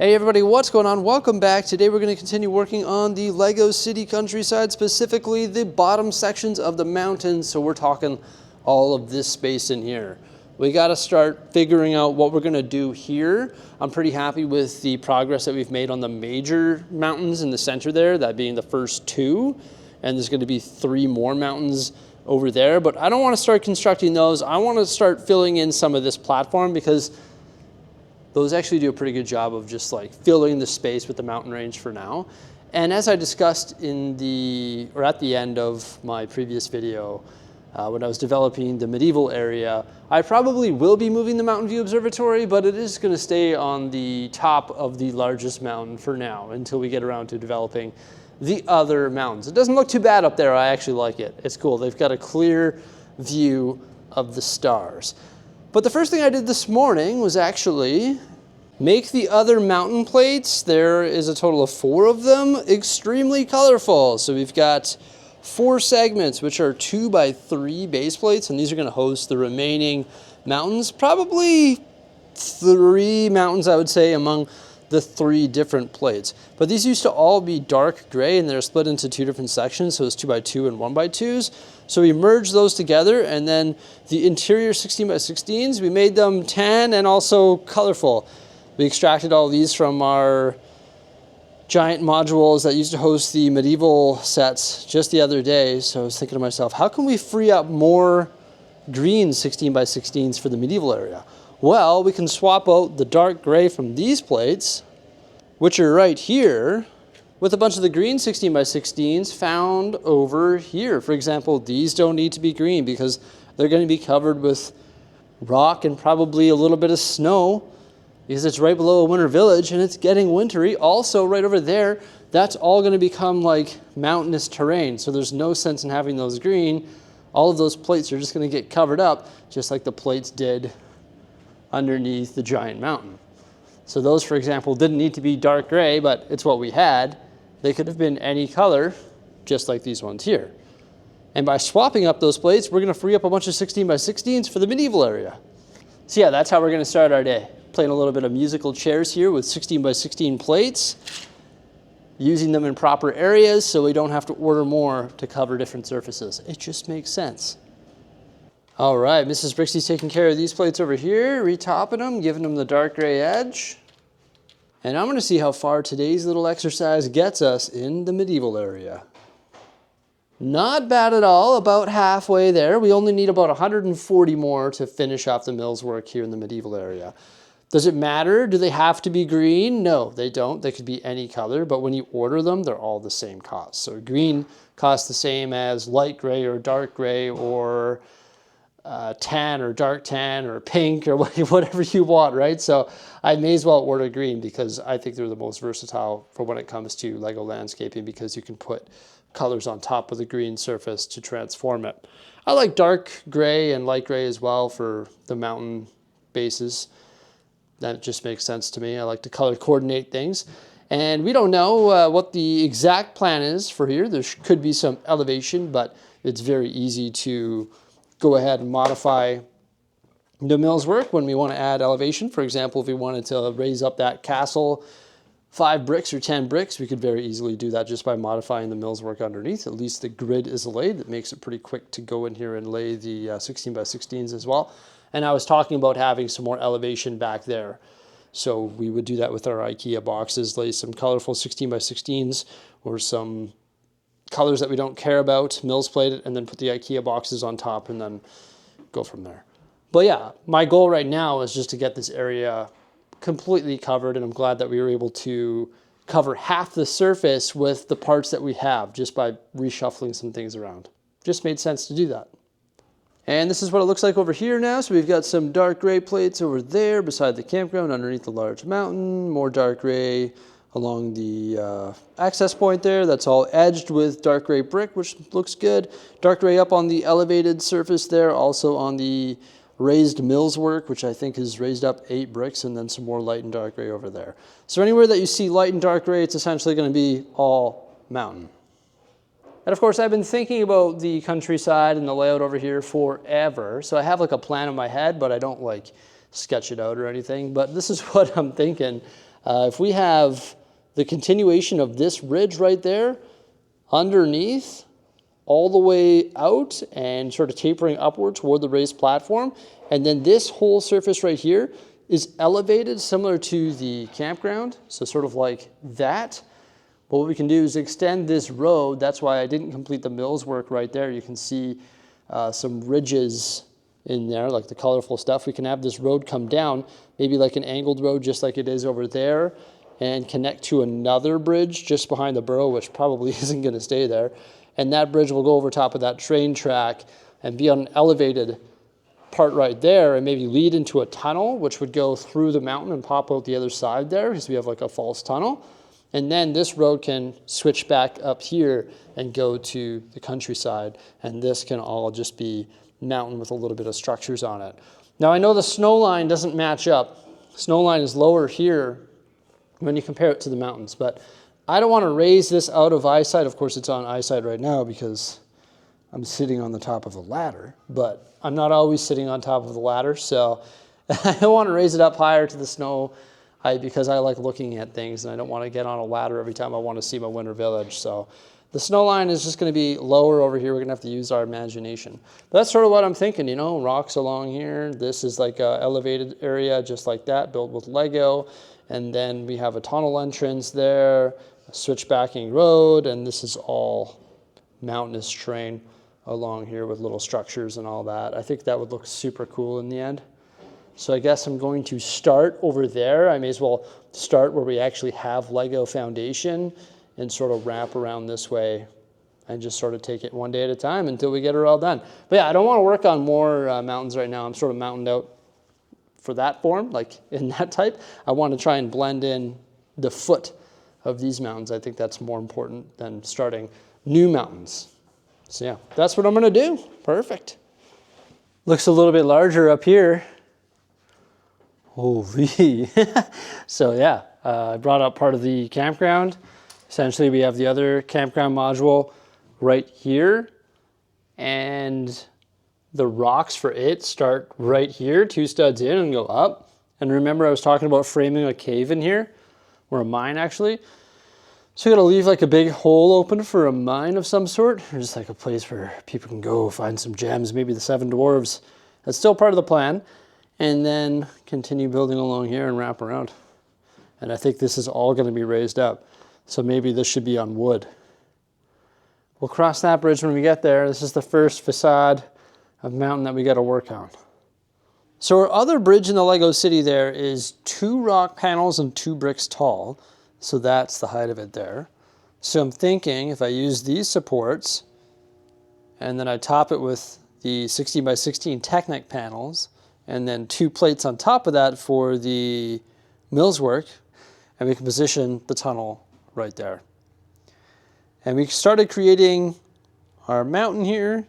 Hey everybody, what's going on? Welcome back. Today we're going to continue working on the Lego City countryside, specifically the bottom sections of the mountains. So we're talking all of this space in here. We got to start figuring out what we're going to do here. I'm pretty happy with the progress that we've made on the major mountains in the center there, that being the first two. And there's going to be 3 more mountains over there. But I don't want to start constructing those. I want to start filling in some of this platform because those actually do a pretty good job of just like filling the space with the mountain range for now. And as I discussed at the end of my previous video, when I was developing the medieval area, I probably will be moving the Mountain View Observatory, but it is going to stay on the top of the largest mountain for now until we get around to developing the other mountains. It doesn't look too bad up there. I actually like it. It's cool. They've got a clear view of the stars. But the first thing I did this morning was actually make the other mountain plates. There is a total of 4 of them, extremely colorful. So we've got 4 segments, which are 2 by 3 base plates, and these are going to host the remaining mountains. Probably 3 mountains, I would say, among the 3 different plates. But these used to all be dark gray, and they're split into 2 different sections, so it's 2 by 2 and 1 by 2s. So we merged those together, and then the interior 16 by 16s, we made them tan and also colorful. We extracted all these from our giant modules that used to host the medieval sets just the other day. So I was thinking to myself, how can we free up more green 16 by 16s for the medieval area? Well, we can swap out the dark gray from these plates, which are right here, with a bunch of the green 16 by 16s found over here. For example, these don't need to be green because they're going to be covered with rock and probably a little bit of snow because it's right below a winter village and it's getting wintry. Also, right over there, that's all going to become like mountainous terrain. So there's no sense in having those green. All of those plates are just going to get covered up just like the plates did underneath the giant mountain. So those, for example, didn't need to be dark gray, but it's what we had. They could have been any color, just like these ones here. And by swapping up those plates, we're going to free up a bunch of 16 by 16s for the medieval area. So yeah, that's how we're going to start our day. Playing a little bit of musical chairs here with 16 by 16 plates, using them in proper areas so we don't have to order more to cover different surfaces. It just makes sense. All right, Mrs. Brixie's taking care of these plates over here, retopping them, giving them the dark gray edge. And I'm going to see how far today's little exercise gets us in the medieval area. Not bad at all, about halfway there. We only need about 140 more to finish off the mill's work here in the medieval area. Does it matter? Do they have to be green? No, they don't. They could be any color, but when you order them, they're all the same cost. So green costs the same as light gray or dark gray or tan or dark tan or pink or whatever you want, right? So I may as well order green because I think they're the most versatile for when it comes to Lego landscaping because you can put colors on top of the green surface to transform it. I like dark gray and light gray as well for the mountain bases. That just makes sense to me. I like to color coordinate things. And we don't know what the exact plan is for here. There could be some elevation, but it's very easy to go ahead and modify the mill's work when we want to add elevation. For example, if we wanted to raise up that castle 5 bricks or 10 bricks, we could very easily do that just by modifying the mill's work underneath. At least the grid is laid. That makes it pretty quick to go in here and lay the 16 by 16s as well. And I was talking about having some more elevation back there. So we would do that with our IKEA boxes, lay some colorful 16 by 16s or some colors that we don't care about, mills plate it, and then put the IKEA boxes on top and then go from there. But yeah, my goal right now is just to get this area completely covered, and I'm glad that we were able to cover half the surface with the parts that we have just by reshuffling some things around. Just made sense to do that. And this is what it looks like over here now. So we've got some dark gray plates over there beside the campground underneath the large mountain, more dark gray along the access point there. That's all edged with dark gray brick, which looks good. Dark gray up on the elevated surface there, also on the raised mills work, which I think is raised up 8 bricks, and then some more light and dark gray over there. So anywhere that you see light and dark gray, it's essentially going to be all mountain. And of course, I've been thinking about the countryside and the layout over here forever. So I have like a plan in my head, but I don't like sketch it out or anything. But this is what I'm thinking. If we have the continuation of this ridge right there underneath all the way out and sort of tapering upward toward the raised platform, and then this whole surface right here is elevated similar to the campground, so sort of like that. But what we can do is extend this road. That's why I didn't complete the mills work right there. You can see some ridges in there, like the colorful stuff. We can have this road come down, maybe like an angled road, just like it is over there, and connect to another bridge just behind the burrow, which probably isn't going to stay there. And that bridge will go over top of that train track and be on an elevated part right there, and maybe lead into a tunnel, which would go through the mountain and pop out the other side there, because we have like a false tunnel. And then this road can switch back up here and go to the countryside. And this can all just be mountain with a little bit of structures on it. Now I know the snow line doesn't match up. Snow line is lower here when you compare it to the mountains, but I don't want to raise this out of eyesight. Of course, it's on eyesight right now because I'm sitting on the top of a ladder, but I'm not always sitting on top of the ladder. So I don't want to raise it up higher to the snow because I like looking at things, and I don't want to get on a ladder every time I want to see my winter village. So the snow line is just going to be lower over here. We're going to have to use our imagination. But that's sort of what I'm thinking, you know, rocks along here. This is like an elevated area just like that, built with Lego. And then we have a tunnel entrance there, a switchbacking road, and this is all mountainous terrain along here with little structures and all that. I think that would look super cool in the end. So I guess I'm going to start over there. I may as well start where we actually have Lego foundation and sort of wrap around this way and just sort of take it one day at a time until we get it all done. But yeah, I don't want to work on more mountains right now. I'm sort of mountained out for that form, like in that type. I want to try and blend in the foot of these mountains. I think that's more important than starting new mountains. So yeah, that's what I'm going to do. Perfect. Looks a little bit larger up here. Holy. So yeah, I brought up part of the campground. Essentially, we have the other campground module right here, and the rocks for it start right here, 2 studs in, and go up. And remember, I was talking about framing a cave in here, or a mine actually. So you gotta leave like a big hole open for a mine of some sort, or just like a place where people can go find some gems, maybe the 7 dwarves. That's still part of the plan. And then continue building along here and wrap around. And I think this is all gonna be raised up. So maybe this should be on wood. We'll cross that bridge when we get there. This is the first facade of mountain that we gotta work on. So our other bridge in the Lego city there is 2 rock panels and 2 bricks tall. So that's the height of it there. So I'm thinking if I use these supports and then I top it with the 16 by 16 Technic panels, and then 2 plates on top of that for the mills work, and we can position the tunnel right there. And we started creating our mountain here,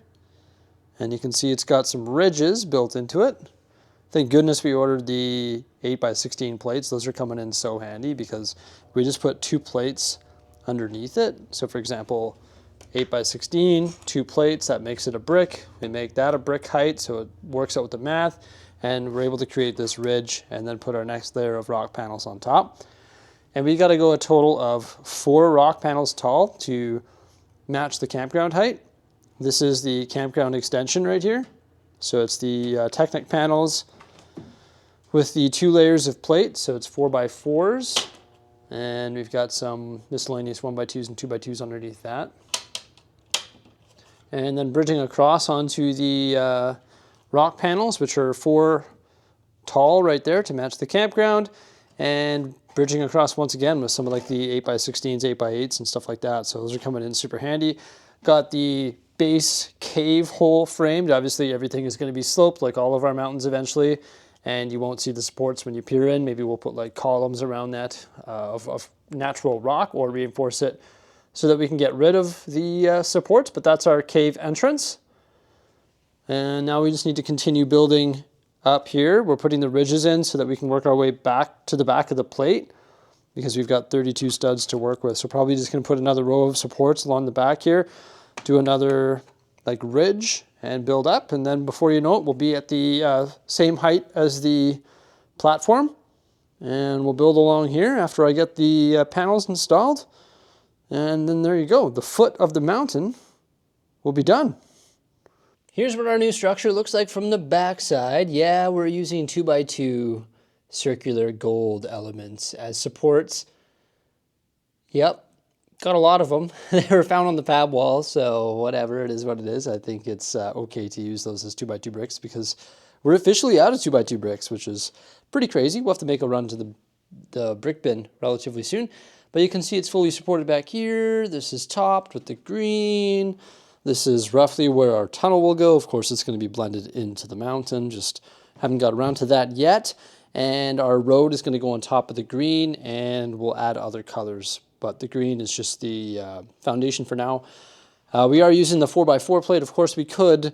and you can see it's got some ridges built into it. Thank goodness we ordered the 8 by 16 plates. Those are coming in so handy because we just put 2 plates underneath it. So for example, 8 by 16, 2 plates, that makes it a brick. We make that a brick height, so it works out with the math. And we're able to create this ridge and then put our next layer of rock panels on top. And we got to go a total of 4 rock panels tall to match the campground height. This is the campground extension right here. So it's the Technic panels with the 2 layers of plate. So it's 4 by 4s. And we've got some miscellaneous 1 by 2s and 2 by 2s underneath that. And then bridging across onto the rock panels, which are 4 tall right there to match the campground, and bridging across once again with some of like the 8 by 16s, 8 by 8s and stuff like that. So those are coming in super handy. Got the base cave hole framed. Obviously everything is going to be sloped like all of our mountains eventually, and you won't see the supports when you peer in. Maybe we'll put like columns around that of natural rock, or reinforce it so that we can get rid of the supports, but that's our cave entrance. And now we just need to continue building up here. We're putting the ridges in so that we can work our way back to the back of the plate, because we've got 32 studs to work with. So probably just going to put another row of supports along the back here, do another like ridge and build up. And then before you know it, we'll be at the same height as the platform. And we'll build along here after I get the panels installed. And then there you go. The foot of the mountain will be done. Here's what our new structure looks like from the back side. Yeah, we're using 2x2 circular gold elements as supports. Yep, got a lot of them. They were found on the pad wall, so whatever, it is what it is. I think it's okay to use those as 2x2 bricks because we're officially out of 2x2 bricks, which is pretty crazy. We'll have to make a run to the brick bin relatively soon. But you can see it's fully supported back here. This is topped with the green. This is roughly where our tunnel will go. Of course, it's going to be blended into the mountain. Just haven't got around to that yet. And our road is going to go on top of the green, and we'll add other colors. But the green is just the foundation for now. We are using the 4x4 plate. Of course, we could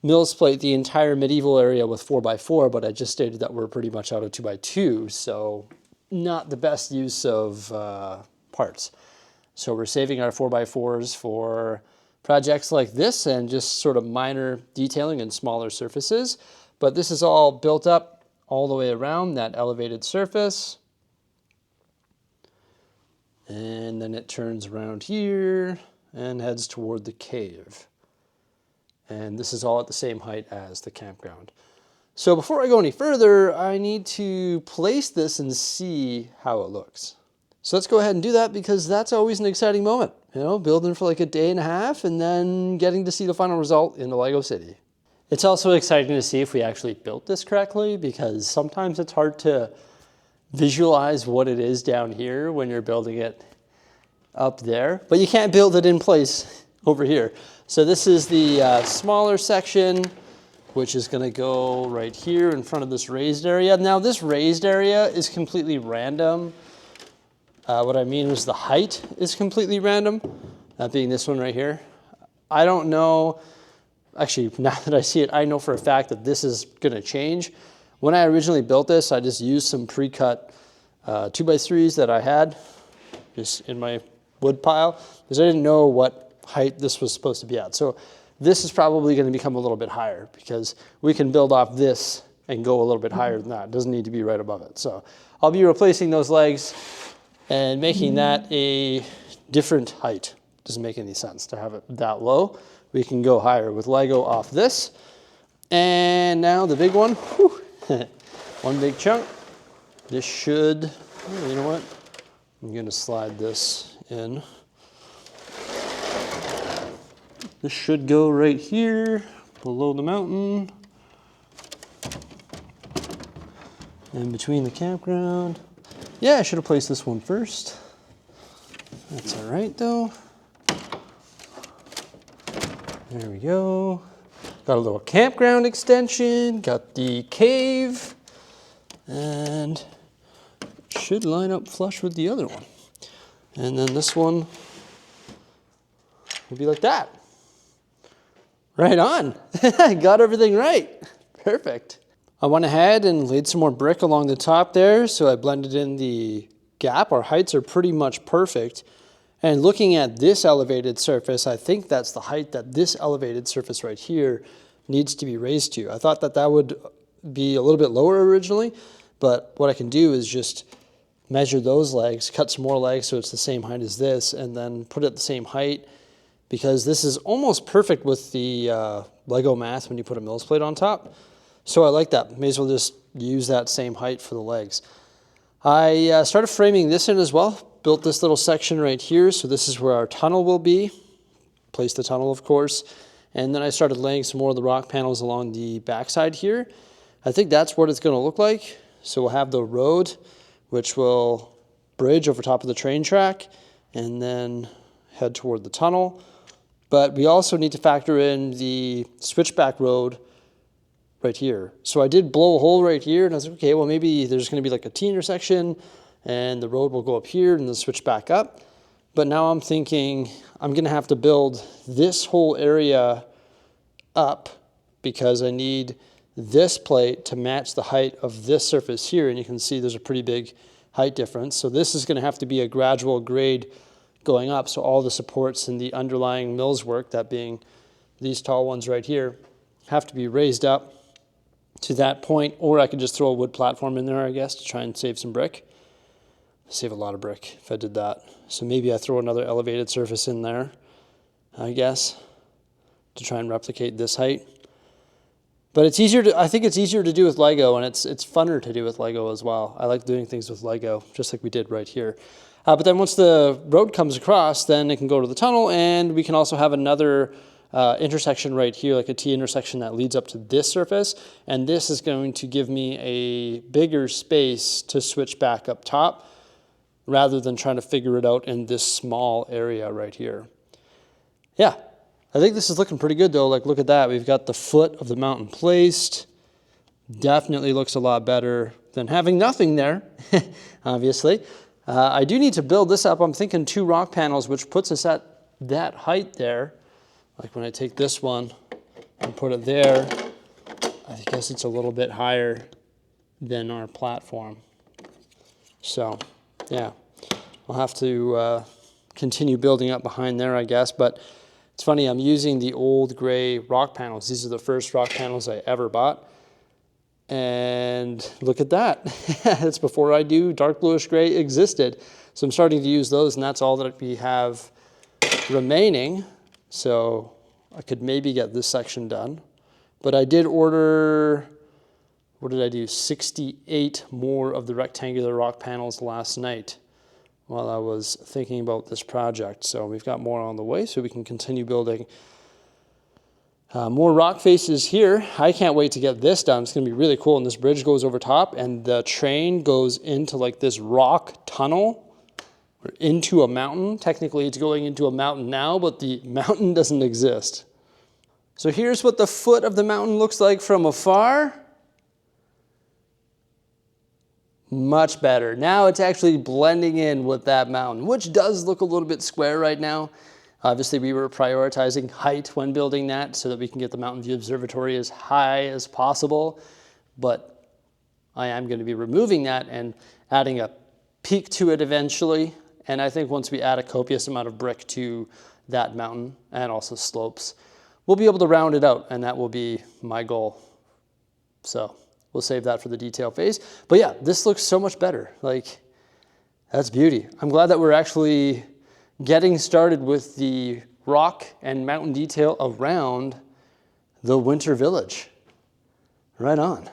mills plate the entire medieval area with 4x4, but I just stated that we're pretty much out of 2x2, so not the best use of parts. So we're saving our 4x4s for projects like this and just sort of minor detailing and smaller surfaces. But this is all built up all the way around that elevated surface. And then it turns around here and heads toward the cave. And this is all at the same height as the campground. So before I go any further, I need to place this and see how it looks. So let's go ahead and do that because that's always an exciting moment. You know, building for like a day and a half and then getting to see the final result in the Lego City. It's also exciting to see if we actually built this correctly because sometimes it's hard to visualize what it is down here when you're building it up there, but you can't build it in place over here. So this is the smaller section, which is going to go right here in front of this raised area. Now this raised area is completely random. What I mean is the height is completely random, that being this one right here. I don't know, actually now that I see it, I know for a fact that this is going to change. When I originally built this, I just used some pre-cut 2x3s that I had just in my wood pile because I didn't know what height this was supposed to be at. So this is probably going to become a little bit higher because we can build off this and go a little bit higher than that. It doesn't need to be right above it. So I'll be replacing those legs and making that a different height. Doesn't make any sense to have it that low. We can go higher with Lego off this. And now the big one. Whew. One big chunk. This should, oh, you know what? I'm going to slide this in. This should go right here below the mountain. In between the campground. Yeah, I should have placed this one first. That's all right though. There we go. Got a little campground extension, got the cave, and should line up flush with the other one. And then this one will be like that. Right on. Got everything right. Perfect. I went ahead and laid some more brick along the top there, so I blended in the gap. Our heights are pretty much perfect. And looking at this elevated surface, I think that's the height that this elevated surface right here needs to be raised to. I thought that that would be a little bit lower originally, but what I can do is just measure those legs, cut some more legs so it's the same height as this, and then put it at the same height because this is almost perfect with the Lego math when you put a mills plate on top. So I like that. May as well just use that same height for the legs. I started framing this in as well. Built this little section right here. So this is where our tunnel will be. Placed the tunnel, of course. And then I started laying some more of the rock panels along the backside here. I think that's what it's going to look like. So we'll have the road, which will bridge over top of the train track and then head toward the tunnel. But we also need to factor in the switchback road right here. So I did blow a hole right here and I was like, okay, well maybe there's going to be like a T intersection and the road will go up here and then switch back up. But now I'm thinking I'm going to have to build this whole area up because I need this plate to match the height of this surface here. And you can see there's a pretty big height difference. So this is going to have to be a gradual grade going up. So all the supports and the underlying mills work, that being these tall ones right here, have to be raised up to that point, or I could just throw a wood platform in there, I guess, to try and save some brick. Save a lot of brick if I did that. So maybe I throw another elevated surface in there, I guess, to try and replicate this height. But it's easier to, I think it's easier to do with Lego, and it's funner to do with Lego as well. I like doing things with Lego, just like we did right here. But then once the road comes across, then it can go to the tunnel, and we can also have another intersection right here, like a T intersection that leads up to this surface. And this is going to give me a bigger space to switch back up top, rather than trying to figure it out in this small area right here. Yeah, I think this is looking pretty good though. Like, look at that. We've got the foot of the mountain placed. Definitely looks a lot better than having nothing there, obviously. I do need to build this up. I'm thinking 2 rock panels, which puts us at that height there. Like when I take this one and put it there, I guess it's a little bit higher than our platform. So, yeah, I'll have to continue building up behind there, I guess. But it's funny, I'm using the old gray rock panels. These are the first rock panels I ever bought. And look at that. It's before I knew dark bluish gray existed. So I'm starting to use those, and that's all that we have remaining. So I could maybe get this section done. But I did order, what did I do? 68 more of the rectangular rock panels last night while I was thinking about this project. So we've got more on the way, so we can continue building more rock faces here. I can't wait to get this done. It's going to be really cool. And this bridge goes over top, and the train goes into like this rock tunnel or into a mountain. Technically, it's going into a mountain now, but the mountain doesn't exist. So here's what the foot of the mountain looks like from afar. Much better. Now it's actually blending in with that mountain, which does look a little bit square right now. Obviously, we were prioritizing height when building that so that we can get the Mountain View Observatory as high as possible. But I am going to be removing that and adding a peak to it eventually. And I think once we add a copious amount of brick to that mountain and also slopes, we'll be able to round it out, and that will be my goal. So we'll save that for the detail phase. But yeah, this looks so much better. Like, that's beauty. I'm glad that we're actually getting started with the rock and mountain detail around the winter village. Right on.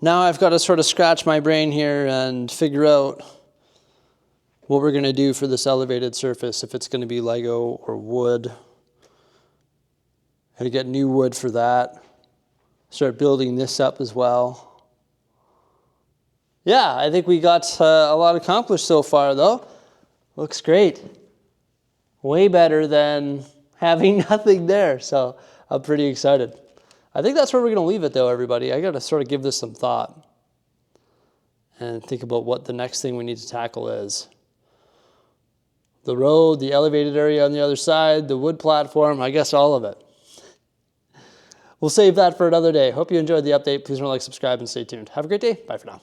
Now I've got to sort of scratch my brain here and figure out what we're going to do for this elevated surface, if it's going to be Lego or wood. Got to get new wood for that. Start building this up as well. Yeah, I think we got a lot accomplished so far though. Looks great. Way better than having nothing there. So I'm pretty excited. I think that's where we're going to leave it though, everybody. I got to sort of give this some thought and think about what the next thing we need to tackle is. The road, the elevated area on the other side, the wood platform, I guess all of it. We'll save that for another day. Hope you enjoyed the update. Please remember to like, subscribe, and stay tuned. Have a great day. Bye for now.